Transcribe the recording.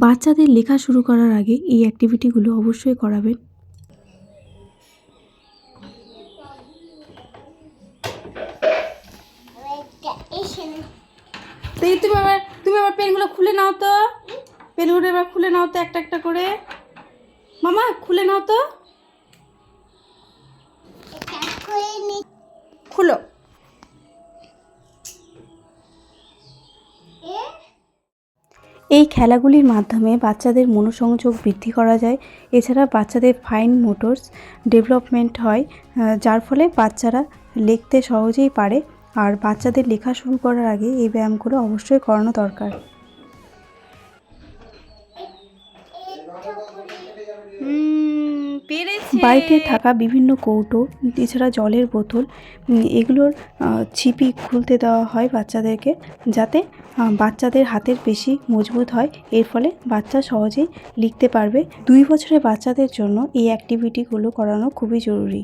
বাচ্চাদের লেখা শুরু করার আগে এই অ্যাক্টিভিটিগুলো অবশ্যই করাবেন। তুমি আবার পেনগুলো খুলে নাও তো। পেনগুলো এবার খুলে নাও তো একটা একটা করে। মামা খুলে নাও তো। খুলো। এই খেলাগুলির মাধ্যমে বাচ্চাদের মনোসংযোগ বৃদ্ধি করা যায়। এছাড়া বাচ্চাদের ফাইন মোটরস ডেভেলপমেন্ট হয়, যার ফলে বাচ্চারা লিখতে সহজেই পারে। আর বাচ্চাদের লেখা শুরু করার আগে এই ব্যায়ামগুলো অবশ্যই করানো দরকার। বাড়িতে থাকা বিভিন্ন কৌটো, এছাড়া জলের বোতল, এগুলোর ছিপি খুলতে দেওয়া হয় বাচ্চাদেরকে, যাতে বাচ্চাদের হাতের পেশি মজবুত হয়। এর ফলে বাচ্চা সহজেই লিখতে পারবে। 2 বছরের বাচ্চাদের জন্য এই অ্যাক্টিভিটিগুলো করানো খুবই জরুরি।